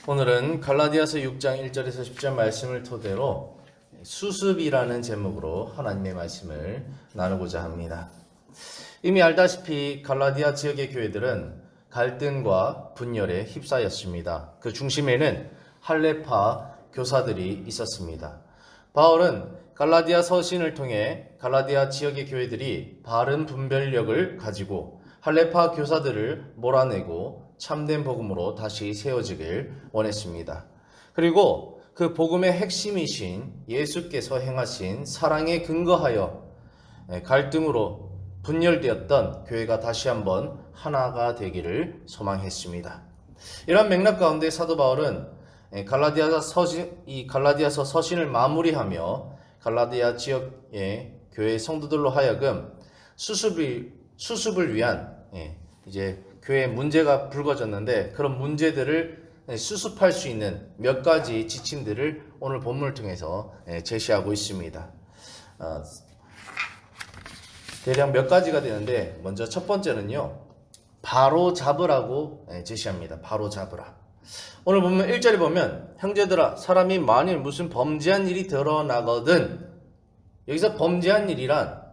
오늘은 갈라디아서 6장 1절에서 10절 말씀을 토대로 수습이라는 제목으로 하나님의 말씀을 나누고자 합니다. 이미 알다시피 갈라디아 지역의 교회들은 갈등과 분열에 휩싸였습니다. 그 중심에는 할레파 교사들이 있었습니다. 바울은 갈라디아 서신을 통해 갈라디아 지역의 교회들이 바른 분별력을 가지고 할레파 교사들을 몰아내고 참된 복음으로 다시 세워지길 원했습니다. 그리고 그 복음의 핵심이신 예수께서 행하신 사랑에 근거하여 갈등으로 분열되었던 교회가 다시 한번 하나가 되기를 소망했습니다. 이런 맥락 가운데 사도 바울은 갈라디아서 서신을 마무리하며 갈라디아 지역의 교회 성도들로 하여금 수습을 위한 이제 교회에 문제가 불거졌는데 그런 문제들을 수습할 수 있는 몇 가지 지침들을 오늘 본문을 통해서 제시하고 있습니다. 대략 몇 가지가 되는데 먼저 첫 번째는요, 바로 잡으라고 제시합니다. 바로 잡으라. 오늘 보면 1절에 보면 형제들아 사람이 만일 무슨 범죄한 일이 드러나거든, 여기서 범죄한 일이란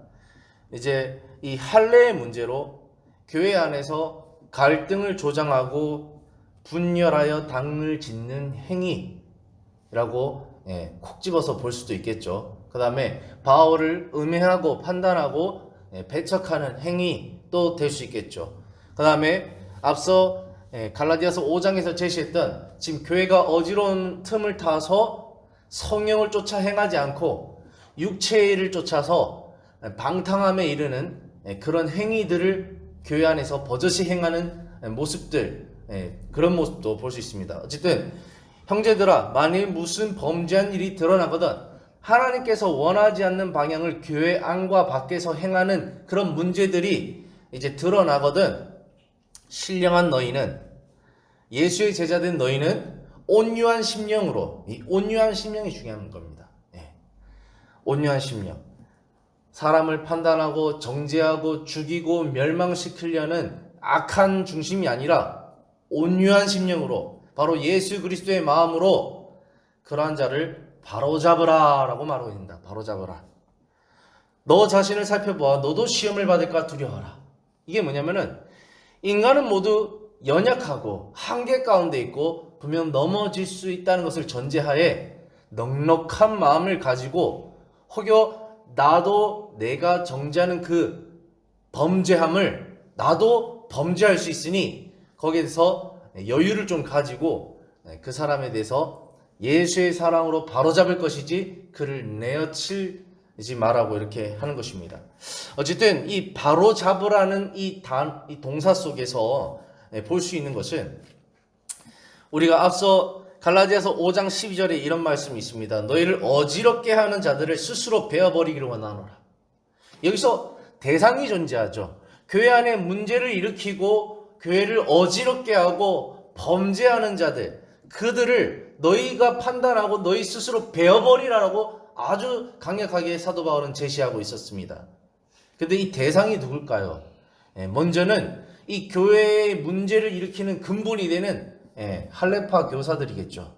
이제 이 할례의 문제로 교회 안에서 갈등을 조장하고 분열하여 당을 짓는 행위라고 콕 집어서 볼 수도 있겠죠. 그 다음에 바울을 음해하고 판단하고 배척하는 행위도 될 수 있겠죠. 그 다음에 앞서 갈라디아서 5장에서 제시했던 지금 교회가 어지러운 틈을 타서 성령을 쫓아 행하지 않고 육체의 일을 쫓아서 방탕함에 이르는 그런 행위들을 교회 안에서 버젓이 행하는 모습들, 그런 모습도 볼 수 있습니다. 어쨌든 형제들아 만일 무슨 범죄한 일이 드러나거든, 하나님께서 원하지 않는 방향을 교회 안과 밖에서 행하는 그런 문제들이 이제 드러나거든, 신령한 너희는, 예수의 제자된 너희는 온유한 심령으로, 이 온유한 심령이 중요한 겁니다. 온유한 심령. 사람을 판단하고 정죄하고 죽이고 멸망시키려는 악한 중심이 아니라 온유한 심령으로, 바로 예수 그리스도의 마음으로 그러한 자를 바로잡으라 라고 말하고 있습니다. 바로잡으라. 너 자신을 살펴보아 너도 시험을 받을까 두려워하라. 이게 뭐냐면은 인간은 모두 연약하고 한계 가운데 있고 분명 넘어질 수 있다는 것을 전제하에 넉넉한 마음을 가지고 혹여 나도 내가 정죄하는 그 범죄함을 나도 범죄할 수 있으니 거기에 대해서 여유를 좀 가지고 그 사람에 대해서 예수의 사랑으로 바로잡을 것이지 그를 내어치지 말라고 이렇게 하는 것입니다. 어쨌든 이 바로잡으라는 이 동사 속에서 볼 수 있는 것은, 우리가 앞서 갈라디아서 5장 12절에 이런 말씀이 있습니다. 너희를 어지럽게 하는 자들을 스스로 베어버리기를 원하노라. 여기서 대상이 존재하죠. 교회 안에 문제를 일으키고 교회를 어지럽게 하고 범죄하는 자들, 그들을 너희가 판단하고 너희 스스로 베어버리라고 아주 강력하게 사도 바울은 제시하고 있었습니다. 근데 이 대상이 누굴까요? 먼저는 이 교회의 문제를 일으키는 근본이 되는 할레파 교사들이겠죠.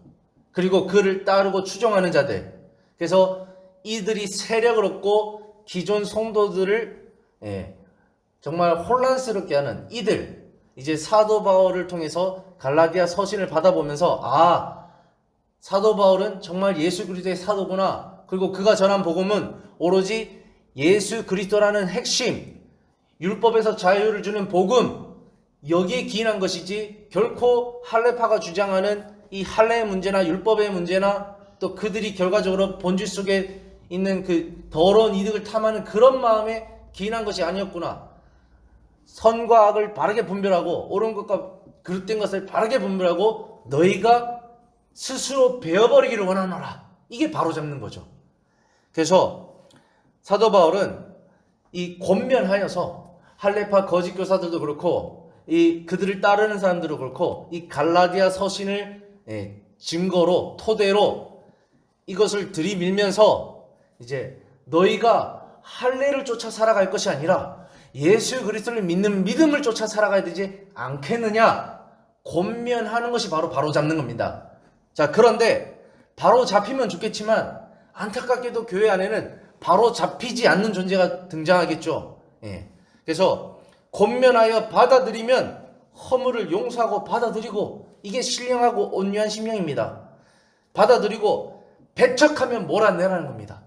그리고 그를 따르고 추종하는 자들. 그래서 이들이 세력을 얻고 기존 성도들을 정말 혼란스럽게 하는 이들, 이제 사도 바울을 통해서 갈라디아 서신을 받아보면서 사도 바울은 정말 예수 그리스도의 사도구나. 그리고 그가 전한 복음은 오로지 예수 그리스도라는 핵심, 율법에서 자유를 주는 복음, 여기에 기인한 것이지 결코 할레파가 주장하는 이 할례의 문제나 율법의 문제나 또 그들이 결과적으로 본질 속에 있는 그 더러운 이득을 탐하는 그런 마음에 기인한 것이 아니었구나. 선과 악을 바르게 분별하고 옳은 것과 그릇된 것을 바르게 분별하고 너희가 스스로 베어버리기를 원하노라. 이게 바로잡는 거죠. 그래서 사도 바울은 이 권면하여서 할레파 거짓 교사들도 그렇고 그들을 따르는 사람들도 그렇고 이 갈라디아 서신을 증거로 토대로 이것을 들이밀면서 이제 너희가 할례를 쫓아 살아갈 것이 아니라 예수 그리스도를 믿는 믿음을 쫓아 살아가야 되지 않겠느냐, 권면하는 것이 바로 잡는 겁니다. 자, 그런데 바로 잡히면 좋겠지만 안타깝게도 교회 안에는 바로 잡히지 않는 존재가 등장하겠죠. 예. 그래서 권면하여 받아들이면 허물을 용서하고 받아들이고, 이게 신령하고 온유한 심령입니다. 받아들이고 배척하면 몰아내라는 겁니다.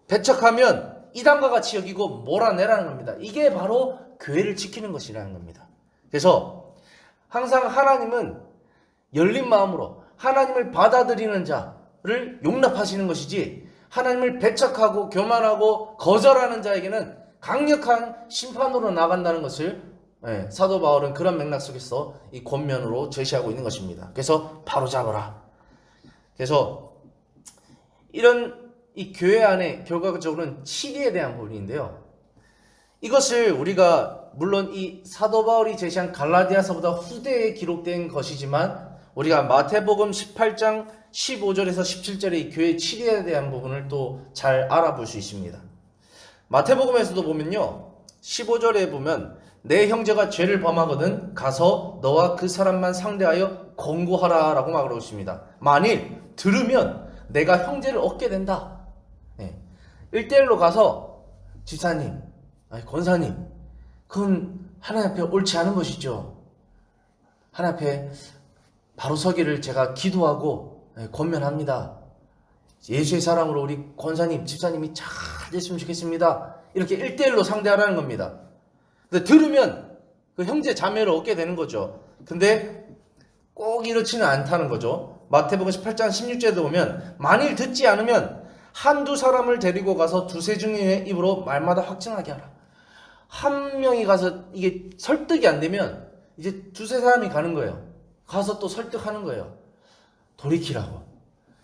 배척하면 이단과 같이 여기고 몰아내라는 겁니다. 이게 바로 교회를 지키는 것이라는 겁니다. 그래서 항상 하나님은 열린 마음으로 하나님을 받아들이는 자를 용납하시는 것이지, 하나님을 배척하고 교만하고 거절하는 자에게는 강력한 심판으로 나간다는 것을 사도 바울은 그런 맥락 속에서 이 권면으로 제시하고 있는 것입니다. 그래서 바로잡아라. 그래서 이런 이 교회 안에 결과적으로는 치리에 대한 부분인데요. 이것을 우리가 물론 이 사도 바울이 제시한 갈라디아서보다 후대에 기록된 것이지만, 우리가 마태복음 18장 15절에서 17절의 이 교회 치리에 대한 부분을 또 잘 알아볼 수 있습니다. 마태복음에서도 보면요, 15절에 보면 내 형제가 죄를 범하거든 가서 너와 그 사람만 상대하여 권고하라 라고 말하고 있습니다. 만일 들으면 내가 형제를 얻게 된다. 1대1로 가서 집사님, 권사님, 그건 하나님 앞에 옳지 않은 것이죠. 하나님 앞에 바로 서기를 제가 기도하고 권면합니다. 예수의 사랑으로 우리 권사님, 집사님이 잘 됐으면 좋겠습니다. 이렇게 1대1로 상대하라는 겁니다. 근데 들으면 그 형제 자매를 얻게 되는 거죠. 근데 꼭 이렇지는 않다는 거죠. 마태복음 18장 16절에도 보면 만일 듣지 않으면 한두 사람을 데리고 가서 두세 중의 입으로 말마다 확증하게 하라. 한 명이 가서 이게 설득이 안 되면 이제 두세 사람이 가는 거예요. 가서 또 설득하는 거예요. 돌이키라고.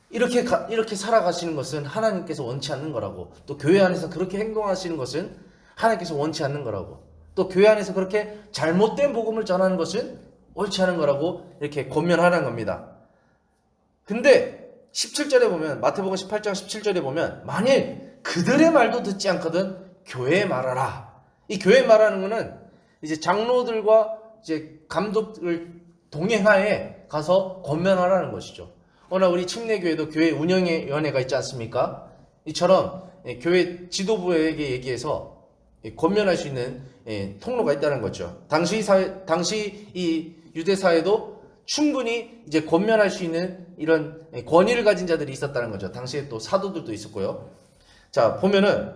이렇게 살아가시는 것은 하나님께서 원치 않는 거라고. 또 교회 안에서 그렇게 행동하시는 것은 하나님께서 원치 않는 거라고. 또 교회 안에서 그렇게 잘못된 복음을 전하는 것은 옳지 않은 거라고 이렇게 권면하라는 겁니다. 근데 17절에 보면, 마태복음 18장 17절에 보면 만일 그들의 말도 듣지 않거든 교회에 말하라. 이 교회에 말하는 거는 이제 장로들과 이제 감독을 동행하에 가서 권면하라는 것이죠. 오늘 우리 침례교회도 교회 운영위원회가 있지 않습니까? 이처럼 교회 지도부에게 얘기해서 권면할 수 있는 통로가 있다는 거죠. 당시 이 유대 사회도 충분히 이제 권면할 수 있는 이런 권위를 가진 자들이 있었다는 거죠. 당시에 또 사도들도 있었고요. 자, 보면은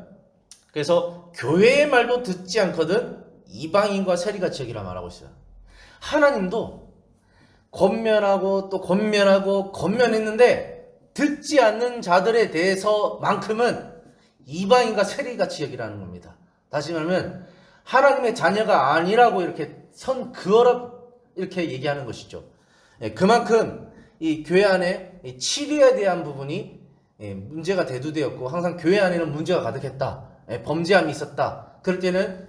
그래서 교회의 말도 듣지 않거든 이방인과 세리같이 여기라 말하고 있어요. 하나님도 권면하고 또 권면했는데 듣지 않는 자들에 대해서만큼은 이방인과 세리같이 여기라는 겁니다. 다시 말하면 하나님의 자녀가 아니라고 이렇게 그어라 이렇게 얘기하는 것이죠. 그만큼 이 교회 안에 치리에 대한 부분이 문제가 대두되었고, 항상 교회 안에는 문제가 가득했다. 범죄함이 있었다. 그럴 때는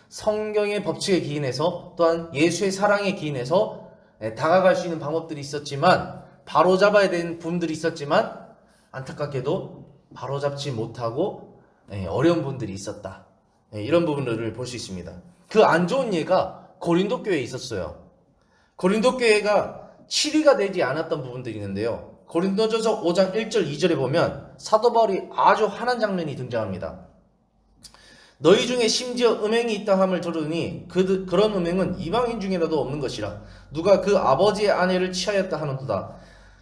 성경의 법칙에 기인해서 또한 예수의 사랑에 기인해서 다가갈 수 있는 방법들이 있었지만, 바로잡아야 되는 부분들이 있었지만 안타깝게도 바로잡지 못하고 어려운 부분들이 있었다. 이런 부분들을 볼 수 있습니다. 그 안 좋은 예가 고린도 교회에 있었어요. 고린도 교회가 치리가 되지 않았던 부분들이 있는데요. 고린도전서 5장 1절 2절에 보면 사도 바울이 아주 화난 장면이 등장합니다. 너희 중에 심지어 음행이 있다 함을 들으니 그런 음행은 이방인 중에라도 없는 것이라. 누가 그 아버지의 아내를 취하였다 하는도다.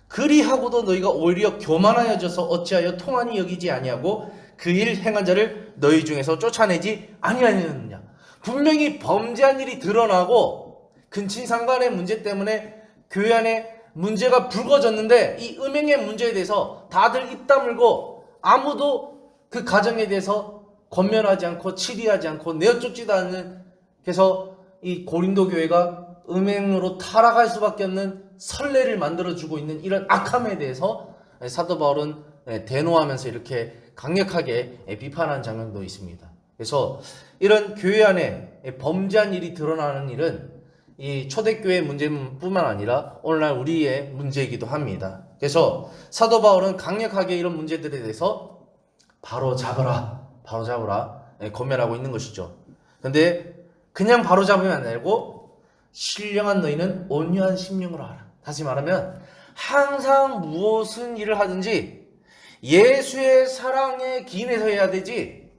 그리하고도 너희가 오히려 교만하여져서 어찌하여 통한이 여기지 아니하고 그 일 행한 자를 너희 중에서 쫓아내지 아니하느냐. 분명히 범죄한 일이 드러나고 근친상간의 문제 때문에 교회 안에 문제가 불거졌는데, 이 음행의 문제에 대해서 다들 입 다물고 아무도 그 가정에 대해서 권면하지 않고 치리하지 않고 내어쫓지도 않는, 그래서 이 고린도 교회가 음행으로 타락할 수밖에 없는 선례를 만들어주고 있는 이런 악함에 대해서 사도 바울은 대노하면서 이렇게 강력하게 비판하는 장면도 있습니다. 그래서 이런 교회 안에 범죄한 일이 드러나는 일은 이 초대교회 문제뿐만 아니라 오늘날 우리의 문제이기도 합니다. 그래서 사도 바울은 강력하게 이런 문제들에 대해서 바로 잡으라 권면하고 있는 것이죠. 근데 그냥 바로 잡으면 안 되고 신령한 너희는 온유한 심령으로 하라. 다시 말하면 항상 무엇은 일을 하든지 예수의 사랑에 기인해서 해야 되지,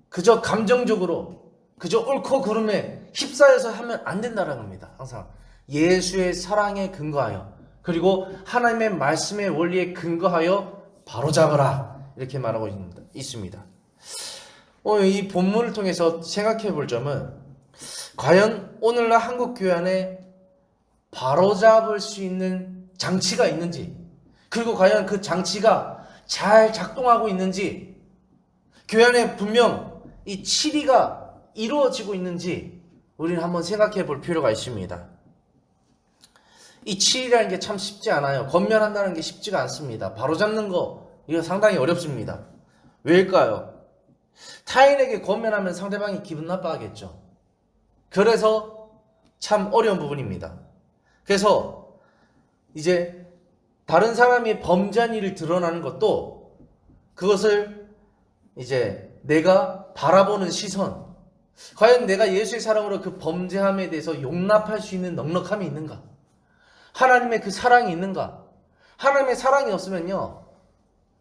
그저 감정적으로 그저 옳고 그름에 휩싸여서 하면 안 된다는 겁니다. 항상 예수의 사랑에 근거하여, 그리고 하나님의 말씀의 원리에 근거하여 바로잡으라, 이렇게 말하고 있습니다. 이 본문을 통해서 생각해 볼 점은, 과연 오늘날 한국교회 안에 바로잡을 수 있는 장치가 있는지, 그리고 과연 그 장치가 잘 작동하고 있는지, 교회 안에 분명 이 치리가 이루어지고 있는지 우리는 한번 생각해 볼 필요가 있습니다. 이 치리라는 게 참 쉽지 않아요. 권면한다는 게 쉽지가 않습니다. 바로잡는 거, 이거 상당히 어렵습니다. 왜일까요? 타인에게 권면하면 상대방이 기분 나빠하겠죠. 그래서 참 어려운 부분입니다. 그래서 이제 다른 사람이 범죄한 일을 드러나는 것도, 그것을 이제 내가 바라보는 시선, 과연 내가 예수의 사랑으로 그 범죄함에 대해서 용납할 수 있는 넉넉함이 있는가? 하나님의 그 사랑이 있는가? 하나님의 사랑이 없으면요,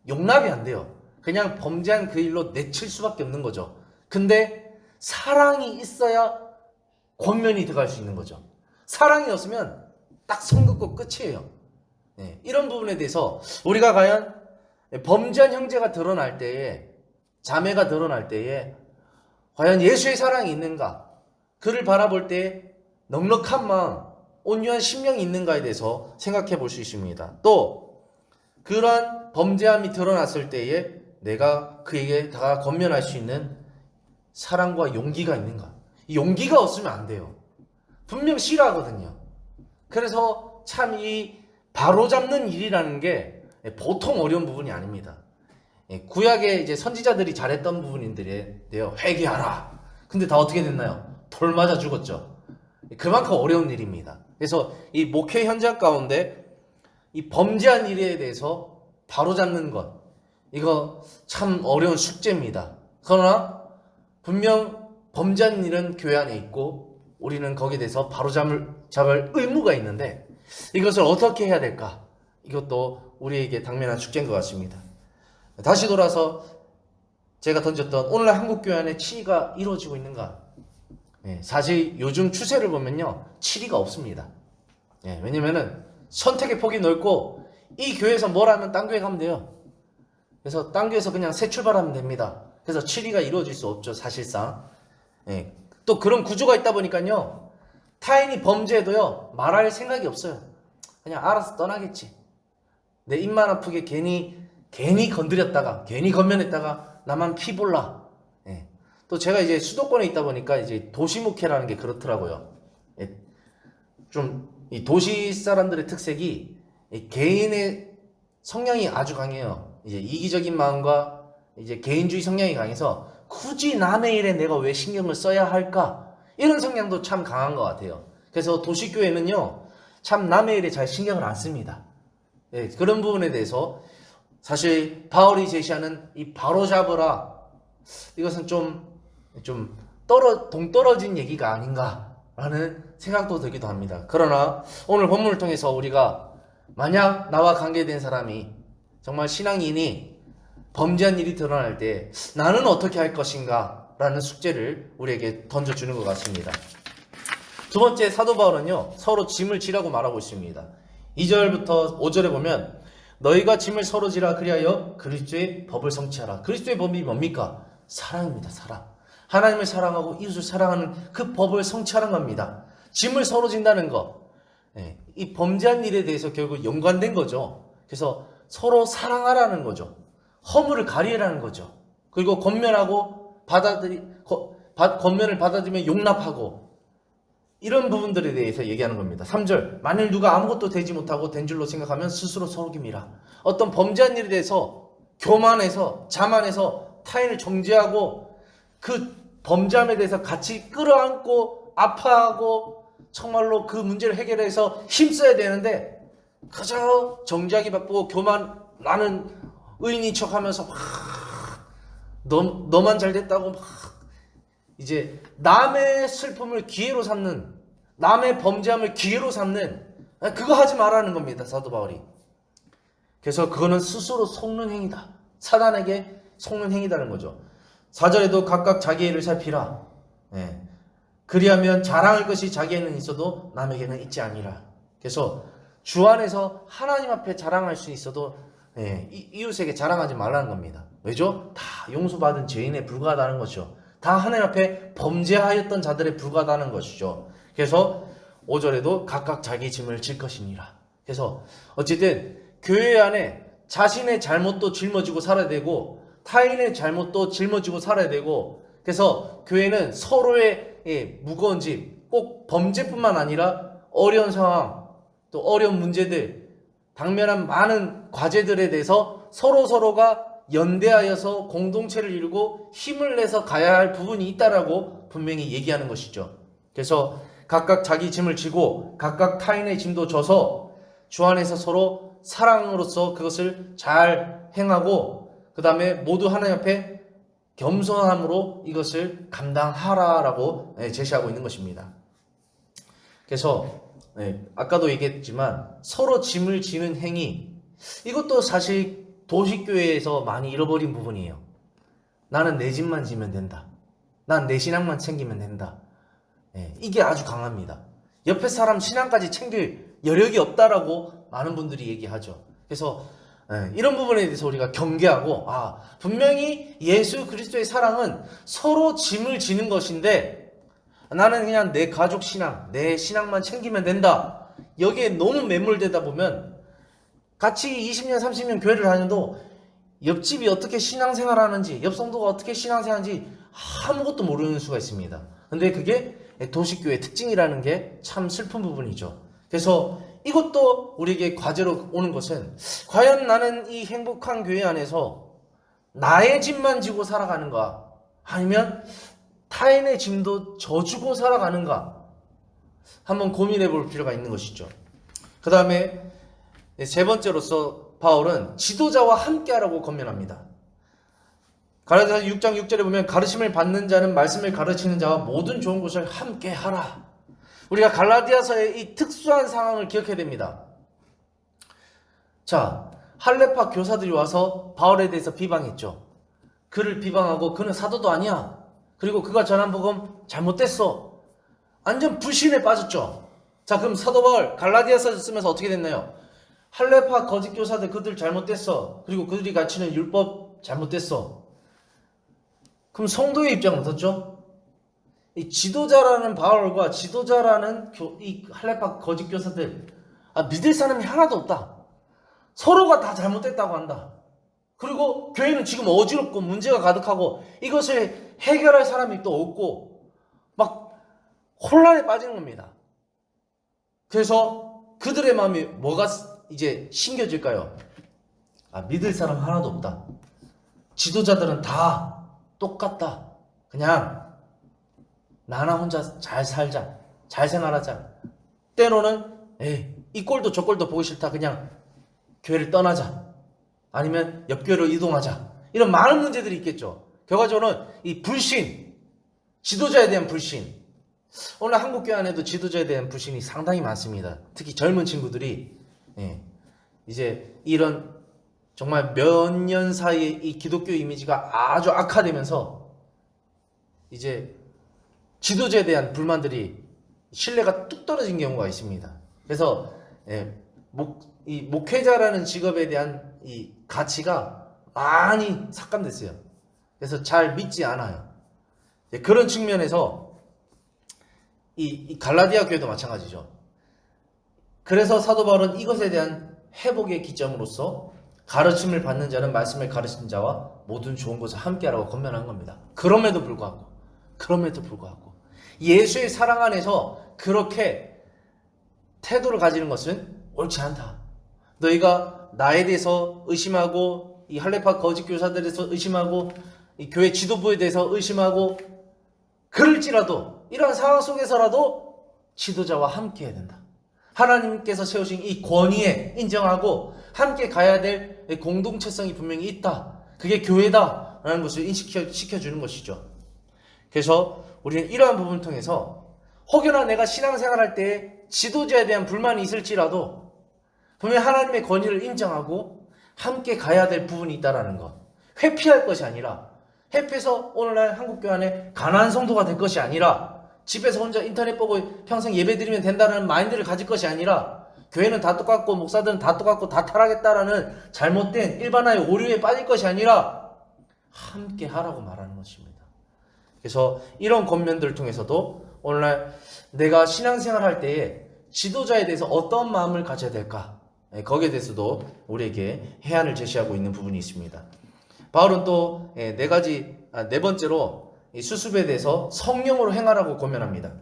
용납이 안 돼요. 그냥 범죄한 그 일로 내칠 수밖에 없는 거죠. 근데 사랑이 있어야 권면이 들어갈 수 있는 거죠. 사랑이 없으면 딱 선 긋고 끝이에요. 이런 부분에 대해서 우리가 과연 범죄한 형제가 드러날 때에, 자매가 드러날 때에 과연 예수의 사랑이 있는가, 그를 바라볼 때 넉넉한 마음, 온유한 심령이 있는가에 대해서 생각해 볼 수 있습니다. 또 그러한 범죄함이 드러났을 때에 내가 그에게 다 권면할 수 있는 사랑과 용기가 있는가. 이 용기가 없으면 안 돼요. 분명 싫어하거든요. 그래서 참 이 바로잡는 일이라는 게 보통 어려운 부분이 아닙니다. 구약의 이제 선지자들이 잘했던 부분인데요. 회개하라. 근데 다 어떻게 됐나요? 돌 맞아 죽었죠. 그만큼 어려운 일입니다. 그래서 이 목회 현장 가운데 이 범죄한 일에 대해서 바로잡는 것, 이거 참 어려운 숙제입니다. 그러나 분명 범죄한 일은 교회 안에 있고 우리는 거기에 대해서 바로잡을 의무가 있는데, 이것을 어떻게 해야 될까? 이것도 우리에게 당면한 숙제인 것 같습니다. 다시 돌아서 제가 던졌던 오늘날 한국교회 안에 치리가 이루어지고 있는가? 사실 요즘 추세를 보면요, 치리가 없습니다. 왜냐면은 선택의 폭이 넓고 이 교회에서 뭘 하면 딴 교회 가면 돼요. 그래서 딴 교회에서 그냥 새 출발하면 됩니다. 그래서 치리가 이루어질 수 없죠, 사실상. 또 그런 구조가 있다 보니까요, 타인이 범죄해도요 말할 생각이 없어요. 그냥 알아서 떠나겠지. 내 입만 아프게 괜히 건드렸다가, 괜히 건면했다가 나만 피 볼라. 또 제가 이제 수도권에 있다 보니까 이제 도시목회라는 게 그렇더라고요. 좀 이 도시 사람들의 특색이 개인의 성향이 아주 강해요. 이제 이기적인 마음과 이제 개인주의 성향이 강해서 굳이 남의 일에 내가 왜 신경을 써야 할까? 이런 성향도 참 강한 것 같아요. 그래서 도시교회는요, 참 남의 일에 잘 신경을 안 씁니다. 그런 부분에 대해서 사실 바울이 제시하는 이 바로잡으라, 이것은 좀 동떨어진 얘기가 아닌가라는 생각도 들기도 합니다. 그러나 오늘 본문을 통해서 우리가 만약 나와 관계된 사람이 정말 신앙인이 범죄한 일이 드러날 때 나는 어떻게 할 것인가 라는 숙제를 우리에게 던져주는 것 같습니다. 두 번째, 사도 바울은요, 서로 짐을 지라고 말하고 있습니다. 2절부터 5절에 보면 너희가 짐을 서로 지라, 그리하여 그리스도의 법을 성취하라. 그리스도의 법이 뭡니까? 사랑입니다. 사랑. 하나님을 사랑하고 이웃을 사랑하는 그 법을 성취하는 겁니다. 짐을 서로 진다는 거, 이 범죄한 일에 대해서 결국 연관된 거죠. 그래서 서로 사랑하라는 거죠. 허물을 가리라는 거죠. 그리고 권면하고 권면을 받아들이면 용납하고, 이런 부분들에 대해서 얘기하는 겁니다. 3절, 만일 누가 아무것도 되지 못하고 된 줄로 생각하면 스스로 속임이라. 어떤 범죄한 일에 대해서 교만해서 자만해서 타인을 정죄하고 그 범죄함에 대해서 같이 끌어안고 아파하고 정말로 그 문제를 해결해서 힘써야 되는데 그저 정죄하기 바쁘고 나는 의인인 척하면서 막 너만 잘 됐다고 막 이제 남의 슬픔을 기회로 삼는, 남의 범죄함을 기회로 삼는, 그거 하지 말라는 겁니다, 사도 바울이. 그래서 그거는 스스로 속는 행위다. 사단에게 속는 행위다는 거죠. 4절에도 각각 자기 일을 살피라. 그리하면 자랑할 것이 자기에는 있어도 남에게는 있지 아니라. 그래서 주 안에서 하나님 앞에 자랑할 수 있어도 이웃에게 자랑하지 말라는 겁니다. 왜죠? 다 용서받은 죄인에 불과하다는 것이죠. 다 하나님 앞에 범죄하였던 자들에 불과하다는 것이죠. 그래서 5절에도 각각 자기 짐을 질 것이니라. 그래서 어쨌든 교회 안에 자신의 잘못도 짊어지고 살아야 되고 타인의 잘못도 짊어지고 살아야 되고, 그래서 교회는 서로의 무거운 짐, 꼭 범죄뿐만 아니라 어려운 상황, 또 어려운 문제들, 당면한 많은 과제들에 대해서 서로가 연대하여서 공동체를 이루고 힘을 내서 가야 할 부분이 있다라고 분명히 얘기하는 것이죠. 그래서 각각 자기 짐을 지고 각각 타인의 짐도 져서 주 안에서 서로 사랑으로서 그것을 잘 행하고, 그 다음에 모두 하나님 앞에 겸손함으로 이것을 감당하라라고 제시하고 있는 것입니다. 그래서 아까도 얘기했지만 서로 짐을 지는 행위, 이것도 사실 도시교회에서 많이 잃어버린 부분이에요. 나는 내 짐만 지면 된다. 난 내 신앙만 챙기면 된다. 이게 아주 강합니다. 옆에 사람 신앙까지 챙길 여력이 없다라고 많은 분들이 얘기하죠. 그래서 이런 부분에 대해서 우리가 경계하고, 분명히 예수 그리스도의 사랑은 서로 짐을 지는 것인데 나는 그냥 내 가족 신앙, 내 신앙만 챙기면 된다. 여기에 너무 매몰되다 보면 같이 20년, 30년 교회를 다녀도 옆집이 어떻게 신앙생활 하는지, 옆 성도가 어떻게 신앙생활 하는지 아무것도 모르는 수가 있습니다. 근데 그게 도시교회의 특징이라는 게 참 슬픈 부분이죠. 그래서 이것도 우리에게 과제로 오는 것은, 과연 나는 이 행복한 교회 안에서 나의 짐만 지고 살아가는가, 아니면 타인의 짐도 져주고 살아가는가, 한번 고민해 볼 필요가 있는 것이죠. 그 다음에 세 번째로서 바울은 지도자와 함께하라고 권면합니다. 갈라디아서 6장 6절에 보면 가르침을 받는 자는 말씀을 가르치는 자와 모든 좋은 것을 함께하라. 우리가 갈라디아서의 이 특수한 상황을 기억해야 됩니다. 자, 할레파 교사들이 와서 바울에 대해서 비방했죠. 그를 비방하고 그는 사도도 아니야. 그리고 그가 전한 복음 잘못됐어. 완전 불신에 빠졌죠. 자, 그럼 사도 바울 갈라디아서 쓰면서 어떻게 됐나요? 할레파 거짓 교사들 그들 잘못됐어. 그리고 그들이 가르치는 율법 잘못됐어. 그럼 성도의 입장은 어떻죠? 이 지도자라는 바울과 지도자라는 이 할레파 거짓 교사들, 믿을 사람이 하나도 없다. 서로가 다 잘못됐다고 한다. 그리고 교회는 지금 어지럽고 문제가 가득하고 이것을 해결할 사람이 또 없고 막 혼란에 빠지는 겁니다. 그래서 그들의 마음이 뭐가 이제 심겨질까요? 믿을 사람 하나도 없다. 지도자들은 다 똑같다. 그냥 나나 혼자 잘 살자, 잘 생활하자. 때로는 이 꼴도 저 꼴도 보기 싫다. 그냥 교회를 떠나자. 아니면 옆교회로 이동하자. 이런 많은 문제들이 있겠죠. 결과적으로는 이 불신, 지도자에 대한 불신. 오늘 한국교회 안에도 지도자에 대한 불신이 상당히 많습니다. 특히 젊은 친구들이 이제 이런 정말 몇 년 사이에 이 기독교 이미지가 아주 악화되면서 이제 지도자에 대한 불만들이 신뢰가 뚝 떨어진 경우가 있습니다. 그래서 이 목회자라는 직업에 대한 이 가치가 많이 삭감됐어요. 그래서 잘 믿지 않아요. 그런 측면에서 이 갈라디아 교회도 마찬가지죠. 그래서 사도 바울은 이것에 대한 회복의 기점으로서 가르침을 받는 자는 말씀을 가르치는 자와 모든 좋은 것을 함께하라고 권면한 겁니다. 그럼에도 불구하고 예수의 사랑 안에서 그렇게 태도를 가지는 것은 옳지 않다. 너희가 나에 대해서 의심하고 이 할레파 거짓 교사들에 대해서 의심하고 이 교회 지도부에 대해서 의심하고 그럴지라도 이러한 상황 속에서라도 지도자와 함께 해야 된다. 하나님께서 세우신 이 권위에 인정하고 함께 가야 될 공동체성이 분명히 있다. 그게 교회다 라는 것을 인식시켜주는 것이죠. 그래서 우리는 이러한 부분을 통해서 혹여나 내가 신앙생활할 때 지도자에 대한 불만이 있을지라도 분명히 하나님의 권위를 인정하고 함께 가야 될 부분이 있다는 것. 회피할 것이 아니라, 회피해서 오늘날 한국교회 안에 가난한 성도가 될 것이 아니라, 집에서 혼자 인터넷 보고 평생 예배 드리면 된다는 마인드를 가질 것이 아니라, 교회는 다 똑같고 목사들은 다 똑같고 다 타락했다라는 잘못된 일반화의 오류에 빠질 것이 아니라 함께 하라고 말하는 것입니다. 그래서 이런 권면들을 통해서도 오늘날 내가 신앙생활 할 때에 지도자에 대해서 어떤 마음을 가져야 될까, 거기에 대해서도 우리에게 해안을 제시하고 있는 부분이 있습니다. 바울은 또 네 번째로 이 수습에 대해서 성령으로 행하라고 권면합니다.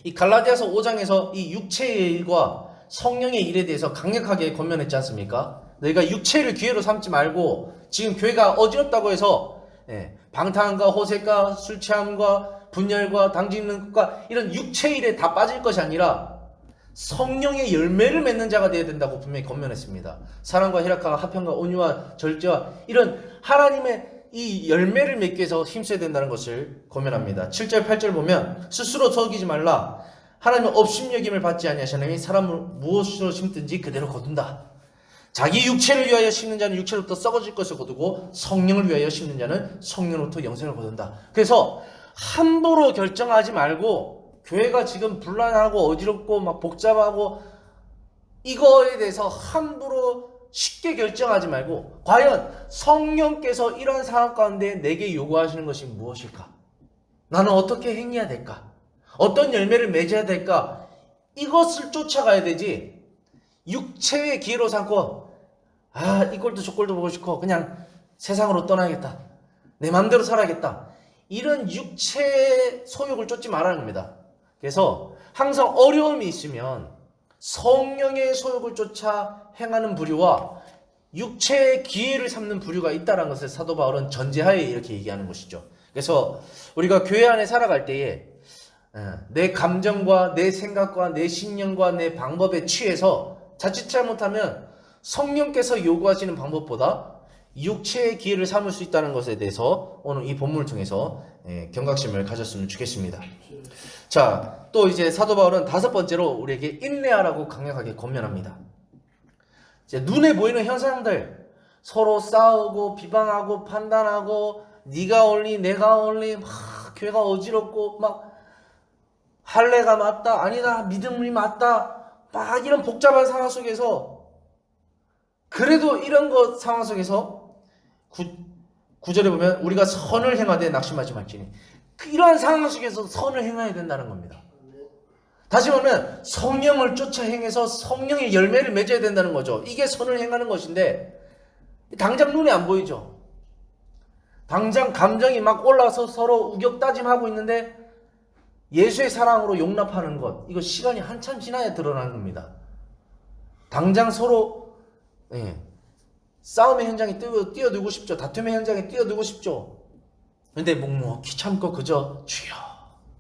이 갈라디아서 5장에서 이 육체의 일과 성령의 일에 대해서 강력하게 권면했지 않습니까? 너희가 육체를 기회로 삼지 말고, 지금 교회가 어지럽다고 해서 방탕함과 호색과 술 취함과 분열과 당짓는 것과 이런 육체의 일에 다 빠질 것이 아니라 성령의 열매를 맺는 자가 되어야 된다고 분명히 권면했습니다. 사랑과 희락과 화평과 온유와 절제와 이런 하나님의 이 열매를 맺기 위해서 힘써야 된다는 것을 권면합니다. 7절 8절 보면 스스로 속이지 말라. 하나님은 업신여김을 받지 아니하시나니 사람을 무엇으로 심든지 그대로 거둔다. 자기 육체를 위하여 심는 자는 육체로부터 썩어질 것을 거두고 성령을 위하여 심는 자는 성령으로부터 영생을 거둔다. 그래서 함부로 결정하지 말고, 교회가 지금 불안하고 어지럽고 막 복잡하고 이거에 대해서 함부로 쉽게 결정하지 말고, 과연 성령께서 이런 상황 가운데 내게 요구하시는 것이 무엇일까? 나는 어떻게 행해야 될까? 어떤 열매를 맺어야 될까? 이것을 쫓아가야 되지, 육체의 기회로 삼고 이 꼴도 저 꼴도 보고 싶고 그냥 세상으로 떠나야겠다, 내 마음대로 살아야겠다, 이런 육체의 소욕을 쫓지 말라는 겁니다. 그래서 항상 어려움이 있으면 성령의 소욕을 쫓아 행하는 부류와 육체의 기회를 삼는 부류가 있다는 것을 사도 바울은 전제하에 이렇게 얘기하는 것이죠. 그래서 우리가 교회 안에 살아갈 때에 내 감정과 내 생각과 내 신념과 내 방법에 취해서 자칫 잘못하면 성령께서 요구하시는 방법보다 육체의 기회를 삼을 수 있다는 것에 대해서 오늘 이 본문을 통해서 경각심을 가졌으면 좋겠습니다. 자, 또 이제 사도 바울은 다섯 번째로 우리에게 인내하라고 강력하게 권면합니다. 이제 눈에 보이는 현상들, 서로 싸우고 비방하고 판단하고 네가 옳니 내가 옳니 막 교회가 어지럽고 막 할례가 맞다 아니다 믿음이 맞다 막 이런 복잡한 상황 속에서, 그래도 이런 것 상황 속에서 구절에 보면 우리가 선을 행하되 낙심하지 말지니, 이러한 상황 속에서 선을 행해야 된다는 겁니다. 다시 말하면 성령을 쫓아 행해서 성령의 열매를 맺어야 된다는 거죠. 이게 선을 행하는 것인데 당장 눈에 안 보이죠. 당장 감정이 막 올라서 서로 우격다짐하고 있는데 예수의 사랑으로 용납하는 것, 이거 시간이 한참 지나야 드러나는 겁니다. 당장 서로 싸움의 현장에 뛰어들고 싶죠. 다툼의 현장에 뛰어들고 싶죠. 근데 묵묵히 참고 그저 주여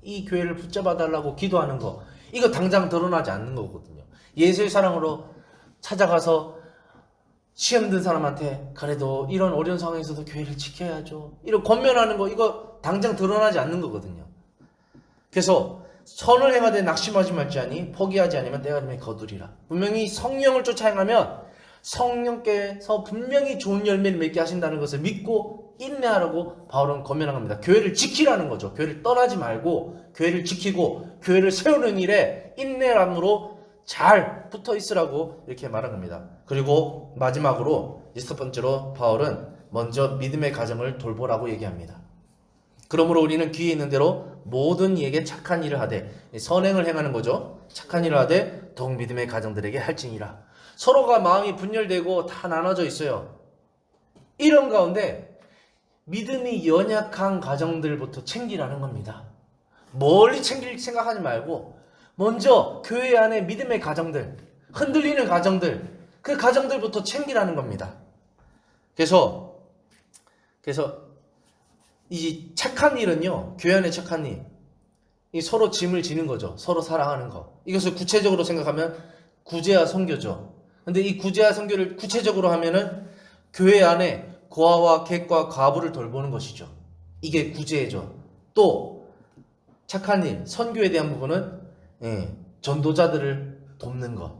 이 교회를 붙잡아 달라고 기도하는 거, 이거 당장 드러나지 않는 거거든요. 예수의 사랑으로 찾아가서 시험 든 사람한테 그래도 이런 어려운 상황에서도 교회를 지켜야죠, 이런 권면하는 거, 이거 당장 드러나지 않는 거거든요. 그래서 선을 행하되 낙심하지 말지니 포기하지 않으면 때가 되면 거두리라. 분명히 성령을 쫓아 행하면 성령께서 분명히 좋은 열매를 맺게 하신다는 것을 믿고 인내하라고 바울은 권면합니다. 교회를 지키라는 거죠. 교회를 떠나지 말고 교회를 지키고 교회를 세우는 일에 인내함으로 잘 붙어 있으라고 이렇게 말한 겁니다. 그리고 마지막으로 여섯 번째로 바울은 먼저 믿음의 가정을 돌보라고 얘기합니다. 그러므로 우리는 귀에 있는 대로 모든 이에게 착한 일을 하되, 선행을 행하는 거죠. 착한 일을 하되 더욱 믿음의 가정들에게 할지니라. 서로가 마음이 분열되고 다 나눠져 있어요. 이런 가운데 믿음이 연약한 가정들부터 챙기라는 겁니다. 멀리 챙길 생각하지 말고 먼저 교회 안에 믿음의 가정들, 흔들리는 가정들, 그 가정들부터 챙기라는 겁니다. 그래서 이 착한 일은요, 교회 안의 착한 일, 이 서로 짐을 지는 거죠. 서로 사랑하는 거. 이것을 구체적으로 생각하면 구제와 선교죠. 근데 이 구제와 선교를 구체적으로 하면은 교회 안에 고아와 객과 과부를 돌보는 것이죠. 이게 구제죠. 또 착한 일, 선교에 대한 부분은 전도자들을 돕는 것,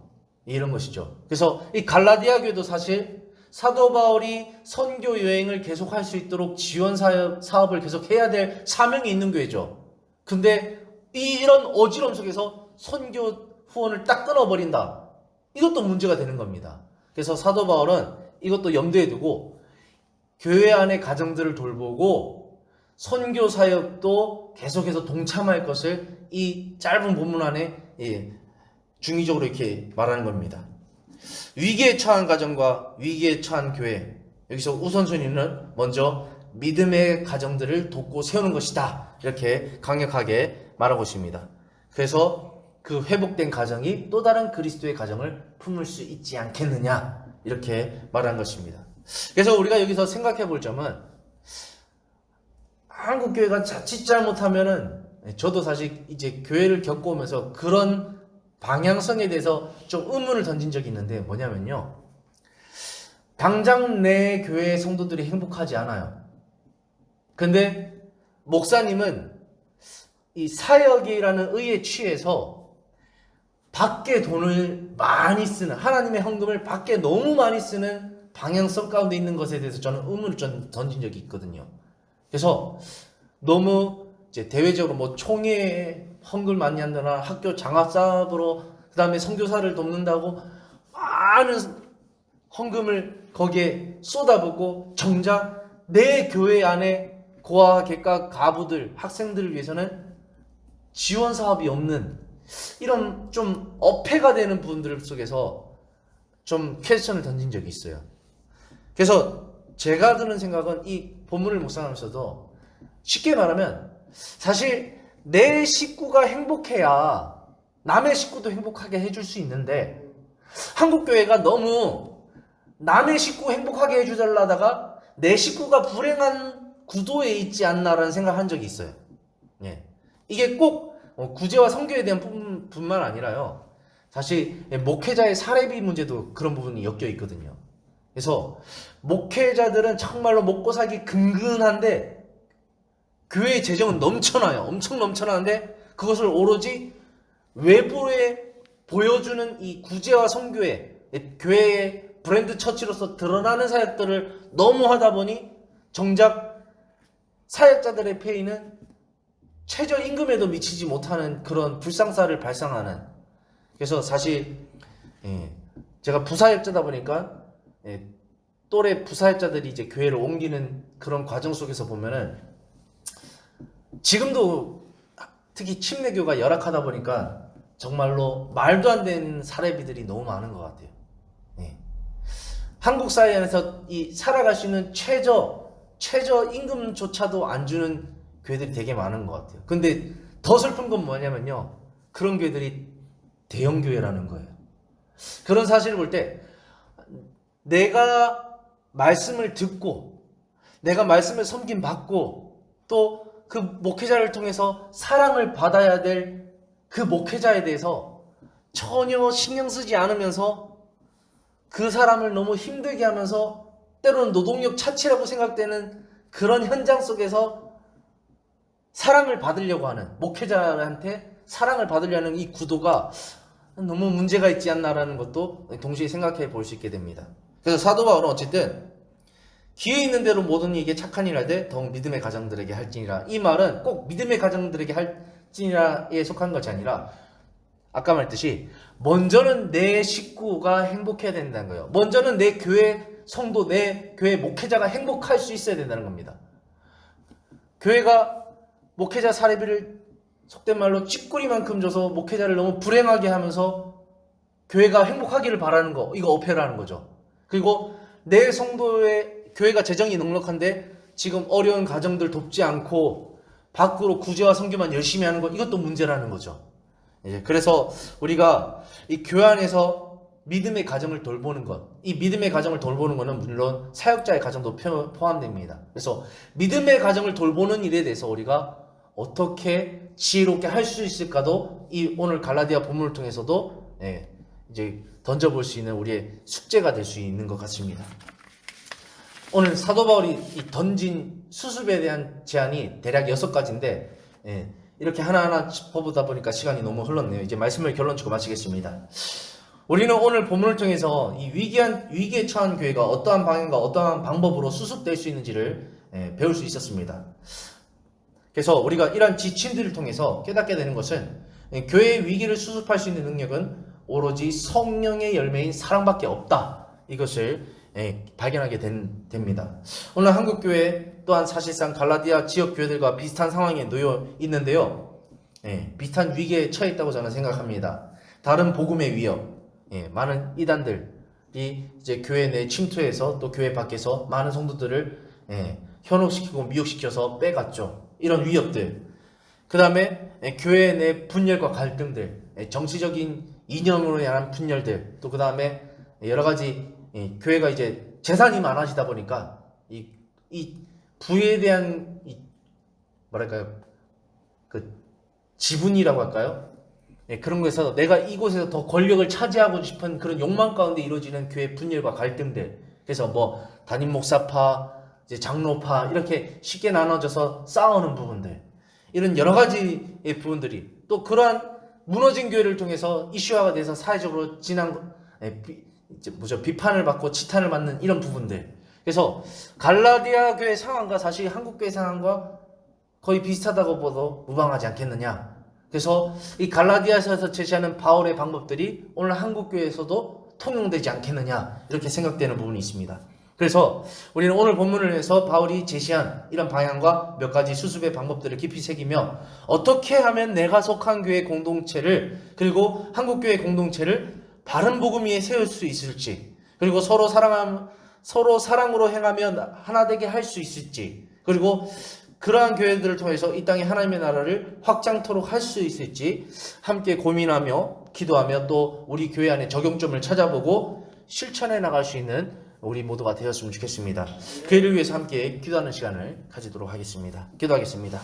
이런 것이죠. 그래서 이 갈라디아 교회도 사실 사도 바울이 선교 여행을 계속할 수 있도록 지원 사업을 계속 해야 될 사명이 있는 교회죠. 근데 이런 어지러움 속에서 선교 후원을 딱 끊어버린다. 이것도 문제가 되는 겁니다. 그래서 사도 바울은 이것도 염두에 두고 교회 안의 가정들을 돌보고 선교 사역도 계속해서 동참할 것을 이 짧은 본문 안에 중의적으로 이렇게 말하는 겁니다. 위기에 처한 가정과 위기에 처한 교회, 여기서 우선순위는 먼저 믿음의 가정들을 돕고 세우는 것이다, 이렇게 강력하게 말하고 있습니다. 그래서 그 회복된 가정이 또 다른 그리스도의 가정을 품을 수 있지 않겠느냐, 이렇게 말한 것입니다. 그래서 우리가 여기서 생각해 볼 점은, 한국 교회가 자칫 잘못하면은, 저도 사실 이제 교회를 겪어오면서 그런 방향성에 대해서 좀 의문을 던진 적이 있는데, 뭐냐면요, 당장 내 교회 성도들이 행복하지 않아요. 근데 목사님은 이 사역이라는 의에 취해서 밖에 돈을 많이 쓰는, 하나님의 헌금을 밖에 너무 많이 쓰는 방향성 가운데 있는 것에 대해서 저는 의문을 좀 던진 적이 있거든요. 그래서 너무 이제 대외적으로 뭐 총회에 헌금을 많이 한다나 학교 장학 사업으로 그 다음에 선교사를 돕는다고 많은 헌금을 거기에 쏟아붓고, 정작 내 교회 안에 고아, 객가, 가부들, 학생들을 위해서는 지원 사업이 없는 이런 좀 어폐가 되는 부분들 속에서 좀 퀘스천을 던진 적이 있어요. 그래서 제가 드는 생각은 이 본문을 묵상하면서도 쉽게 말하면 사실 내 식구가 행복해야 남의 식구도 행복하게 해줄 수 있는데, 한국교회가 너무 남의 식구 행복하게 해주달라다가 내 식구가 불행한 구도에 있지 않나라는 생각을 한 적이 있어요. 이게 꼭 구제와 선교에 대한 부분뿐만 아니라요, 사실 목회자의 사례비 문제도 그런 부분이 엮여 있거든요. 그래서 목회자들은 정말로 먹고 살기 근근한데 교회의 재정은 넘쳐나요. 엄청 넘쳐나는데 그것을 오로지 외부에 보여주는 이 구제와 선교에 교회의 브랜드 처치로서 드러나는 사역들을 너무 하다 보니 정작 사역자들의 페이는 최저임금에도 미치지 못하는 그런 불상사를 발생하는, 그래서 사실 제가 부사역자다 보니까 또래 부사역자들이 이제 교회를 옮기는 그런 과정 속에서 보면은 지금도 특히 침례교가 열악하다 보니까 정말로 말도 안 되는 사례비들이 너무 많은 것 같아요. 한국 사회 안에서 이 살아갈 수 있는 최저 임금조차도 안 주는 교회들이 되게 많은 것 같아요. 근데 더 슬픈 건 뭐냐면요, 그런 교회들이 대형 교회라는 거예요. 그런 사실을 볼 때 내가 말씀을 듣고 내가 말씀을 섬김 받고 또 그 목회자를 통해서 사랑을 받아야 될 그 목회자에 대해서 전혀 신경 쓰지 않으면서 그 사람을 너무 힘들게 하면서 때로는 노동력 차치라고 생각되는 그런 현장 속에서 사랑을 받으려고 하는, 목회자한테 사랑을 받으려는 이 구도가 너무 문제가 있지 않나라는 것도 동시에 생각해 볼 수 있게 됩니다. 그래서 사도 바울은 어쨌든 기회 있는 대로 모든 이에게 착한 일 하되 더욱 믿음의 가정들에게 할지니라, 이 말은 꼭 믿음의 가정들에게 할지니라에 속한 것이 아니라 아까 말했듯이 먼저는 내 식구가 행복해야 된다는 거예요. 먼저는 내 교회 성도, 내 교회 목회자가 행복할 수 있어야 된다는 겁니다. 교회가 목회자 사례비를 속된 말로 찌꾸리만큼 줘서 목회자를 너무 불행하게 하면서 교회가 행복하기를 바라는 거, 이거 어폐라는 거죠. 그리고 내 성도의 교회가 재정이 넉넉한데 지금 어려운 가정들 돕지 않고 밖으로 구제와 선교만 열심히 하는 것, 이것도 문제라는 거죠. 그래서 우리가 이 교회 안에서 믿음의 가정을 돌보는 것, 이 믿음의 가정을 돌보는 것은 물론 사역자의 가정도 포함됩니다. 그래서 믿음의 가정을 돌보는 일에 대해서 우리가 어떻게 지혜롭게 할 수 있을까도 이 오늘 갈라디아 본문을 통해서도 이제 던져볼 수 있는 우리의 숙제가 될 수 있는 것 같습니다. 오늘 사도 바울이 던진 수습에 대한 제안이 대략 6가지인데 이렇게 하나하나 짚어보다 보니까 시간이 너무 흘렀네요. 이제 말씀을 결론 짓고 마치겠습니다. 우리는 오늘 본문을 통해서 이 위기에 처한 교회가 어떠한 방향과 어떠한 방법으로 수습될 수 있는지를 배울 수 있었습니다. 그래서 우리가 이러한 지침들을 통해서 깨닫게 되는 것은 교회의 위기를 수습할 수 있는 능력은 오로지 성령의 열매인 사랑밖에 없다. 이것을 발견하게 됩니다. 오늘 한국교회 또한 사실상 갈라디아 지역 교회들과 비슷한 상황에 놓여 있는데요. 비슷한 위기에 처해 있다고 저는 생각합니다. 다른 복음의 위협, 많은 이단들이 이제 교회 내 침투해서 또 교회 밖에서 많은 성도들을 현혹시키고 미혹시켜서 빼갔죠. 이런 위협들. 그 다음에 교회 내 분열과 갈등들, 정치적인 이념으로 인한 분열들, 또 그 다음에 여러 가지 교회가 이제 재산이 많아지다 보니까 이 부에 대한 뭐랄까요, 그 지분이라고 할까요? 그런 거에서 내가 이곳에서 더 권력을 차지하고 싶은 그런 욕망 가운데 이루어지는 교회 분열과 갈등들. 그래서 뭐 담임 목사파, 이제 장로파 이렇게 쉽게 나눠져서 싸우는 부분들. 이런 여러 가지의 부분들이 또 그러한 무너진 교회를 통해서 이슈화가 돼서 사회적으로 비판을 받고 지탄을 받는 이런 부분들. 그래서 갈라디아 교회 상황과 사실 한국 교회 상황과 거의 비슷하다고 봐도 무방하지 않겠느냐. 그래서 이 갈라디아서에서 제시하는 바울의 방법들이 오늘 한국 교회에서도 통용되지 않겠느냐 이렇게 생각되는 부분이 있습니다. 그래서 우리는 오늘 본문을 해서 바울이 제시한 이런 방향과 몇 가지 수습의 방법들을 깊이 새기며 어떻게 하면 내가 속한 교회 공동체를 그리고 한국 교회 공동체를 바른 복음 위에 세울 수 있을지, 그리고 서로 사랑으로 행하며 하나 되게 할 수 있을지, 그리고 그러한 교회들을 통해서 이 땅에 하나님의 나라를 확장토록 할 수 있을지 함께 고민하며 기도하며 또 우리 교회 안에 적용점을 찾아보고 실천해 나갈 수 있는 우리 모두가 되었으면 좋겠습니다. 그 일을 위해서 함께 기도하는 시간을 가지도록 하겠습니다. 기도하겠습니다.